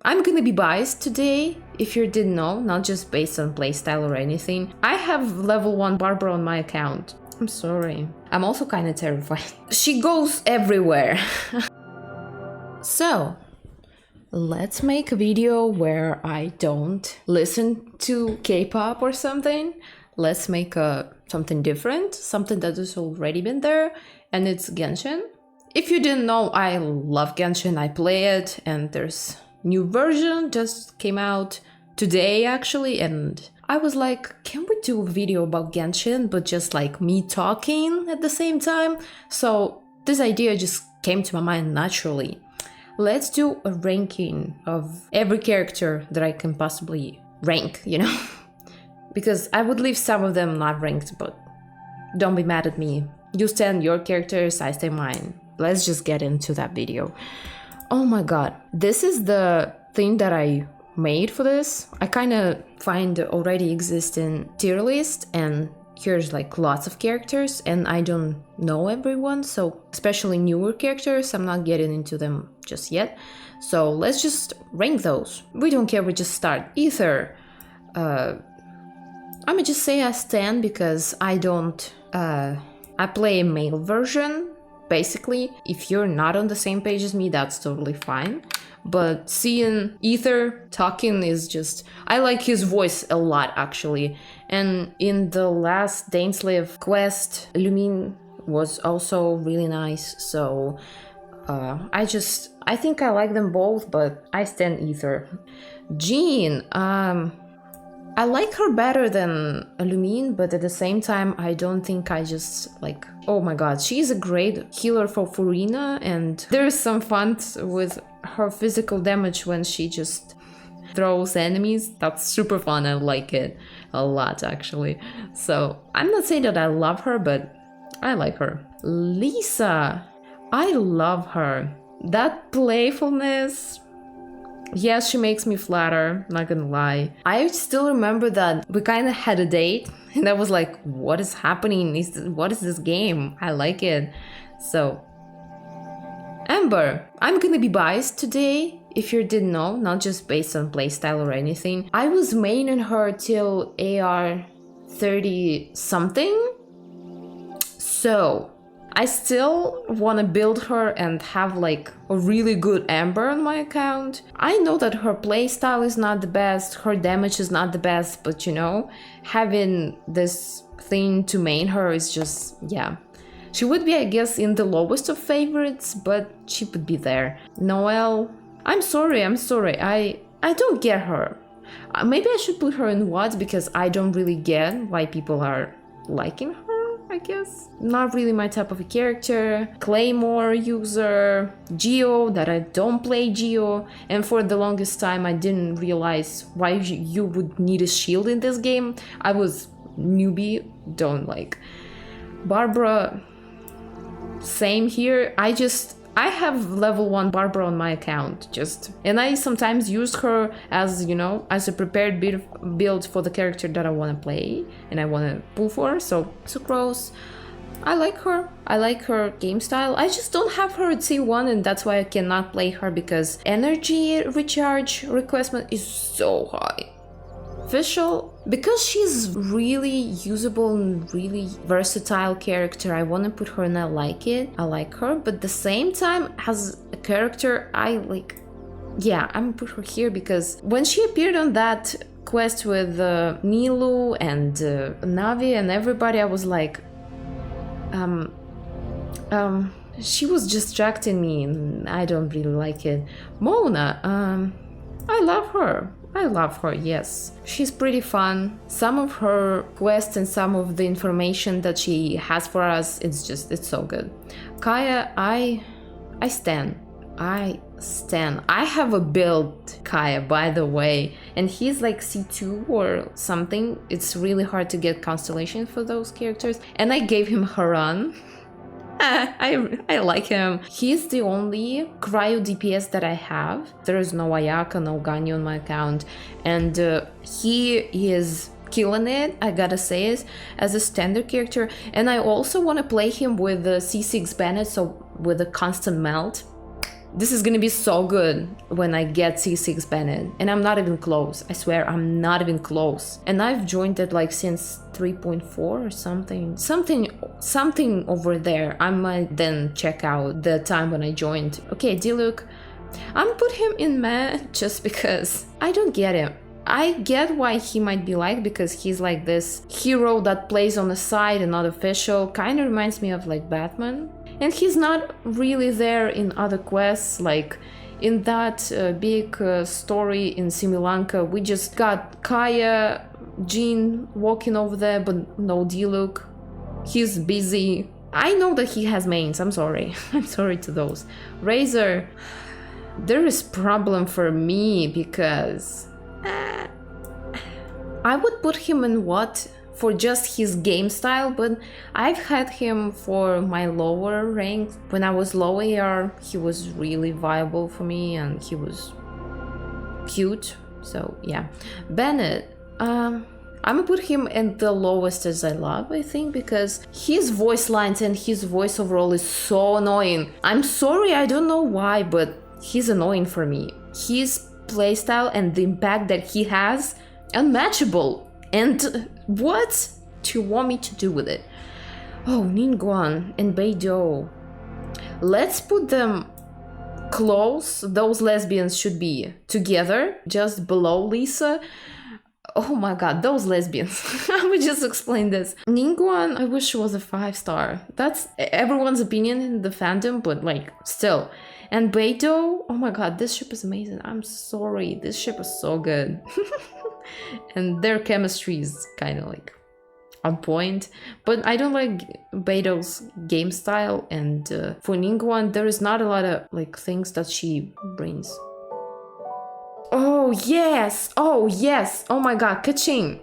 I'm gonna be biased today, if you didn't know, not just based on playstyle or anything. I have level 1 BARBRUH on my account. I'm sorry. I'm also kind of terrified. She goes everywhere. So, let's make a video where I don't listen to K-pop or something. Let's make something different, something that has already been there, and it's Genshin. If you didn't know, I love Genshin, I play it, and there's new version just came out today actually, and I was like, can we do a video about Genshin, but just like me talking at the same time? So this idea just came to my mind naturally. Let's do a ranking of every character that I can possibly rank, you know? Because I would leave some of them not ranked, but don't be mad at me. You stand your characters, I stand mine. Let's just get into that video. Oh my god, this is the thing that I made for this. I kind of find the already existing tier list, and here's like lots of characters, and I don't know everyone, so especially newer characters, I'm not getting into them just yet. So let's just rank those. We don't care, we just start. Aether. I'ma just say I stand because I don't, I play a male version, basically. If you're not on the same page as me, that's totally fine. But seeing Aether talking is just, I like his voice a lot actually. And in the last Daneslave quest, Lumine was also really nice, so I think I like them both, but I stand Aether. Jean, I like her better than Lumine, but at the same time, I don't think I just like, oh my god, she's a great healer for Furina, and there's some fun with her physical damage when she just throws enemies. That's super fun, I like it a lot actually. So I'm not saying that I love her, but I like her. Lisa, I love her. That playfulness, yes, she makes me flatter, not gonna lie. I still remember that we kind of had a date, and I was like, what is happening? What is this game? I like it. So, Amber, I'm gonna be biased today, if you didn't know, not just based on playstyle or anything. I was maining her till AR 30 something, so I still want to build her and have like a really good Amber on my account. I know that her playstyle is not the best, her damage is not the best, but you know, having this thing to main her is just, yeah. She would be, I guess, in the lowest of favorites, but she would be there. Noelle, I'm sorry, I don't get her. Maybe I should put her in WODs because I don't really get why people are liking her, I guess. Not really my type of a character. Claymore user, Geo, that I don't play Geo, and for the longest time I didn't realize why you would need a shield in this game. I was newbie, don't like. BARBRUH, same here. I have level 1 BARBRUH on my account, and I sometimes use her as, you know, as a prepared build for the character that I want to play and I want to pull for. So Sucrose, I like her game style. I just don't have her at C1, and that's why I cannot play her, because energy recharge requirement is so high. Fishl, because she's really usable and really versatile character, I want to put her and I like it. I like her, but at the same time, as a character, I like, yeah, I'm gonna put her here because when she appeared on that quest with Nilu and Navi and everybody, I was like, she was distracting me and I don't really like it. Mona, I love her, yes. She's pretty fun. Some of her quests and some of the information that she has for us, it's so good. Kaeya, I stan. I have a build Kaeya, by the way, and he's like C2 or something. It's really hard to get constellation for those characters, and I gave him Haran. I like him. He's the only cryo DPS that I have. There is no Ayaka, no Ganyu on my account, and he is killing it, I gotta say it, as a standard character. And I also want to play him with the C6 Bennett, so with a constant melt. This is gonna be so good when I get C6 Bennett. And I'm not even close. I swear, I'm not even close. And I've joined it like since 3.4 or something. Something over there. I might then check out the time when I joined. Okay, Diluc. I'm put him in meh just because I don't get him. I get why he might be liked because he's like this hero that plays on the side and not official. Kind of reminds me of like Batman. And he's not really there in other quests, like in that big story in Similanka. We just got Kaeya, Jean walking over there, but no Diluc. He's busy. I know that he has mains, I'm sorry. I'm sorry to those. Razor, there is problem for me because I would put him in what? For just his game style, but I've had him for my lower rank. When I was low AR, he was really viable for me and he was cute. So yeah. Bennett, I'm gonna put him in the lowest as I love, I think, because his voice lines and his voice overall is so annoying. I'm sorry, I don't know why, but he's annoying for me. His playstyle and the impact that he has, unmatchable. And what do you want me to do with it? Oh, Ningguang and Beidou. Let's put them close. Those lesbians should be together, just below Lisa. Oh my god, those lesbians. I would just explain this. Ningguang, I wish she was a 5-star. That's everyone's opinion in the fandom, but like, still. And Beidou, oh my god, this ship is amazing. I'm sorry, this ship is so good. And their chemistry is kind of like on point, but I don't like Beidou's game style, and for Ningguang there is not a lot of like things that she brings. Oh yes, oh yes, oh my god, KEQING.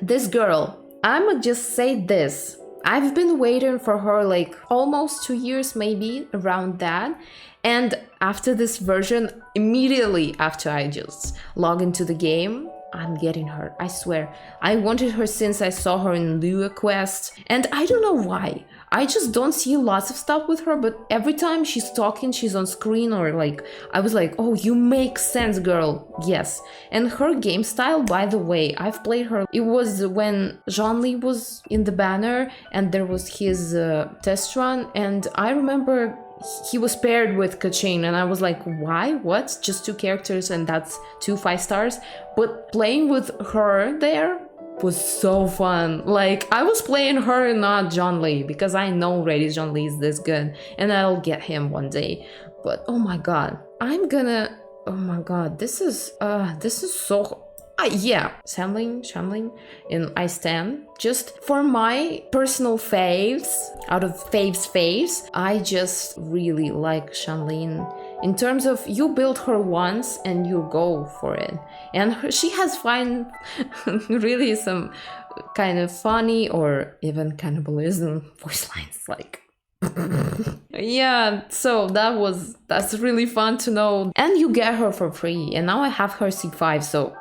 This girl, I'ma just say this. I've been waiting for her like almost 2 years, maybe around that. And after this version, immediately after I just log into the game, I'm getting her, I swear. I wanted her since I saw her in Lua Quest, and I don't know why. I just don't see lots of stuff with her, but every time she's talking, she's on screen, or like, I was like, oh, you make sense, girl. Yes. And her game style, by the way, I've played her. It was when Zhongli was in the banner, and there was his test run, and I remember he was paired with KEQING, and I was like, why? What? Just 2 characters and that's 2 5-stars? But playing with her there was so fun. Like, I was playing her, not Zhongli, because I know already Zhongli is this good, and I'll get him one day. But oh my god, I'm gonna... Oh my god, this is so... yeah, Xiangling, and I stand. Just for my personal faves, out of faves, I just really like Xiangling. In terms of, you build her once and you go for it. And she has really some kind of funny or even cannibalism voice lines, like... Yeah, so that's really fun to know. And you get her for free, and now I have her C5, so...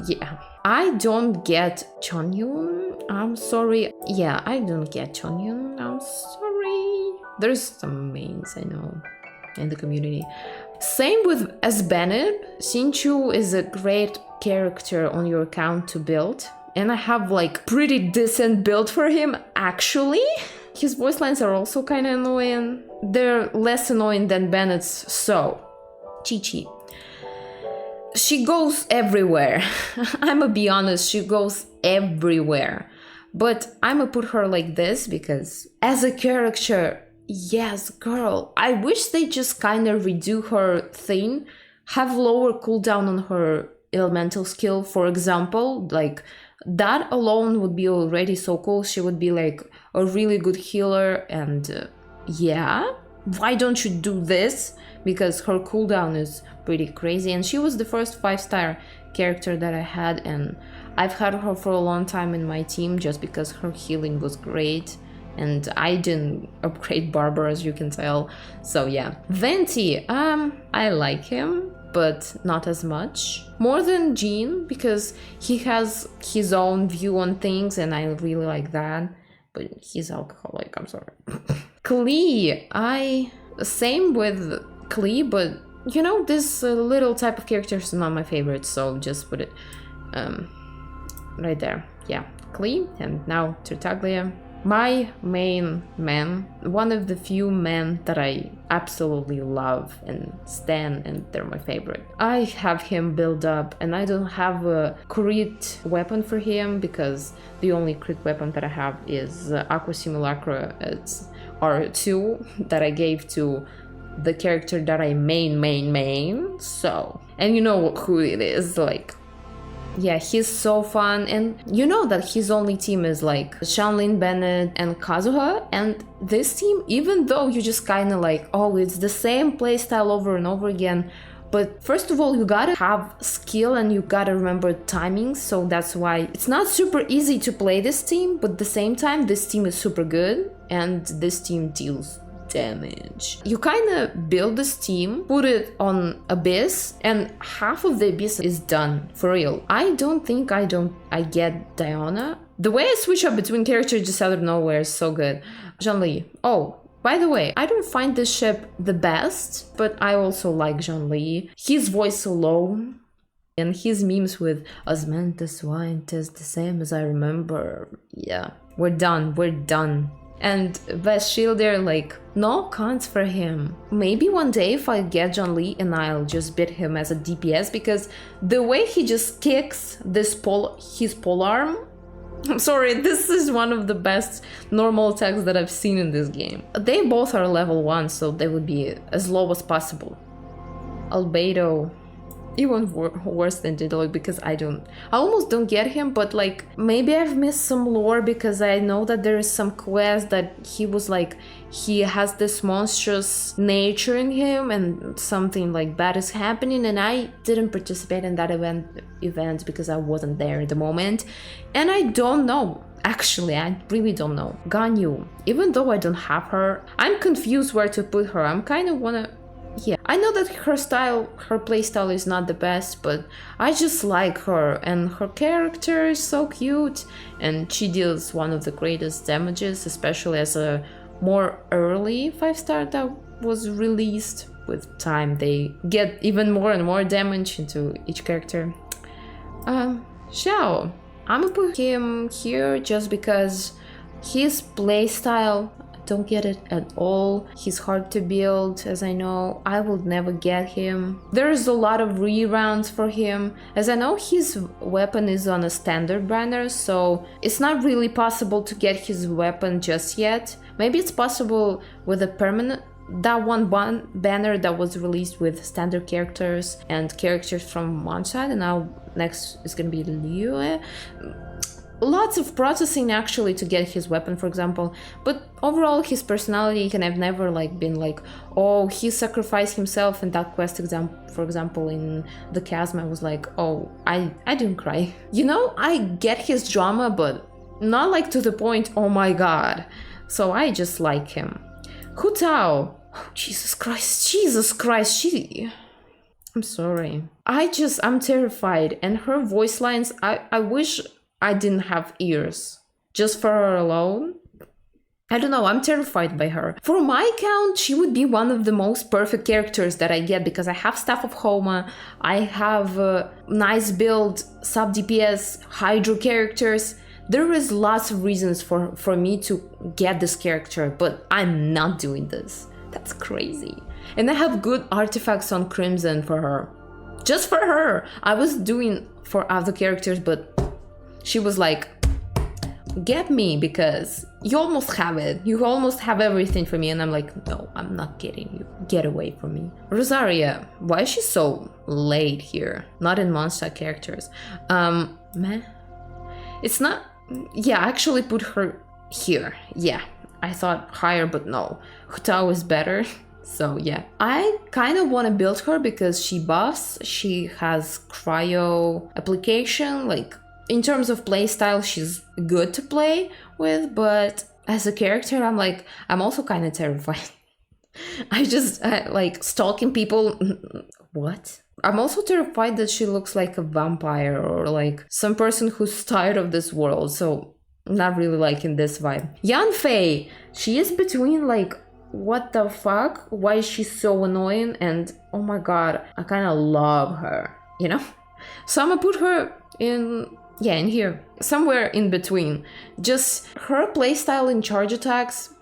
yeah, I don't get Chongyun. I'm sorry. Yeah, I don't get Chongyun. I'm sorry. There's some mains, I know, in the community. Same with as Bennett. Xinqiu is a great character on your account to build, and I have like pretty decent build for him actually. His voice lines are also kind of annoying. They're less annoying than Bennett's. So, Chi. She goes everywhere. I'ma be honest, she goes everywhere. But I'ma put her like this because as a character, yes, girl, I wish they just kind of redo her thing, have lower cooldown on her elemental skill, for example. Like, that alone would be already so cool. She would be like a really good healer, and yeah, why don't you do this? Because her cooldown is pretty crazy, and she was the first 5-star character that I had, and I've had her for a long time in my team just because her healing was great, and I didn't upgrade BARBRUH, as you can tell. So yeah. Venti, I like him, but not as much. More than Jean, because he has his own view on things, and I really like that. But he's alcoholic, I'm sorry. Klee, same with Klee, but you know, this little type of character is not my favorite, so just put it right there. Yeah, Klee, and now Tartaglia. My main man, one of the few men that I absolutely love and stan, and they're my favorite. I have him built up, and I don't have a crit weapon for him because the only crit weapon that I have is Aqua Simulacra. It's R2 that I gave to the character that I main. So, and you know who it is, like. Yeah, he's so fun, and you know that his only team is like Xiangling, Bennett, and Kazuha, and this team, even though you just kind of like, oh, it's the same playstyle over and over again, but first of all, you gotta have skill and you gotta remember timing, so that's why it's not super easy to play this team, but at the same time, this team is super good, and this team deals damage. You kind of build this team, put it on Abyss, and half of the Abyss is done, for real. I don't think I get Diona. The way I switch up between characters just out of nowhere is so good. Zhongli. Oh, by the way, I don't find this ship the best, but I also like Zhongli. His voice alone, and his memes with Osmanthus wine tastes the same as I remember. Yeah, we're done. And best shielder, like, no cons for him. Maybe one day if I get Zhongli and I'll just beat him as a DPS, because the way he just kicks this his polearm, I'm sorry, this is one of the best normal attacks that I've seen in this game. They both are level 1, so they would be as low as possible. Albedo. Even worse than Diluc, because I almost don't get him, but like maybe I've missed some lore, because I know that there is some quest that he was like, he has this monstrous nature in him and something like bad is happening, and I didn't participate in that event because I wasn't there at the moment, and I don't know. Actually, I really don't know. Ganyu, even though I don't have her, I'm confused where to put her. I'm kind of wanna. Yeah, I know that her playstyle is not the best, but I just like her, and her character is so cute, and she deals one of the greatest damages, especially as a more early 5-star that was released. With time, they get even more and more damage into each character. Xiao. I'm gonna put him here just because his playstyle, don't get it at all. He's hard to build, as I know. I will never get him. There's a lot of rerounds for him, as I know his weapon is on a standard banner, so it's not really possible to get his weapon just yet. Maybe it's possible with a permanent, that one banner that was released with standard characters and characters from one side, and now next is gonna be Liu. Lots of processing actually to get his weapon, for example, but overall his personality can have never like been like, oh, he sacrificed himself in that quest for example in the chasm. I was like, oh, I didn't cry. You know, I get his drama, but not like to the point, oh my god. So I just like him. Hu Tao. Oh, Jesus Christ, I'm sorry. I'm terrified, and her voice lines, I wish I didn't have ears. Just for her alone, I don't know, I'm terrified by her. For my count, she would be one of the most perfect characters that I get, because I have Staff of Homa, I have nice build, sub DPS, Hydro characters. There is lots of reasons for me to get this character, but I'm not doing this. That's crazy. And I have good artifacts on Crimson for her. Just for her. I was doing for other characters, but she was like, get me, because you almost have it. You almost have everything for me. And I'm like, no, I'm not getting you. Get away from me. Rozaria. Why is she so late here? Not in monster characters. Meh. It's not. Yeah, I actually put her here. Yeah, I thought higher, but no. Hutao is better. So yeah, I kind of want to build her because she buffs. She has cryo application, like, in terms of playstyle, she's good to play with, but as a character, I'm also kind of terrified. I like stalking people. What? I'm also terrified that she looks like a vampire or like some person who's tired of this world, so not really liking this vibe. Yanfei, she is between like what the fuck? Why is she so annoying? And oh my god, I kind of love her, you know? So I'm gonna put her in, yeah, in here, somewhere in between. Just her playstyle in charge attacks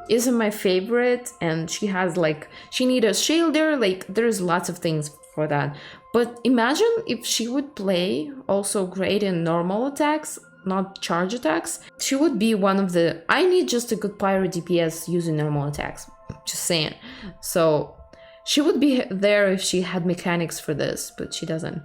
isn't my favorite, and she has like, she needs a shielder, like there's lots of things for that. But imagine if she would play also great in normal attacks, not charge attacks. She would be one of the, I need just a good pyro DPS using normal attacks, just saying. So she would be there if she had mechanics for this, but she doesn't.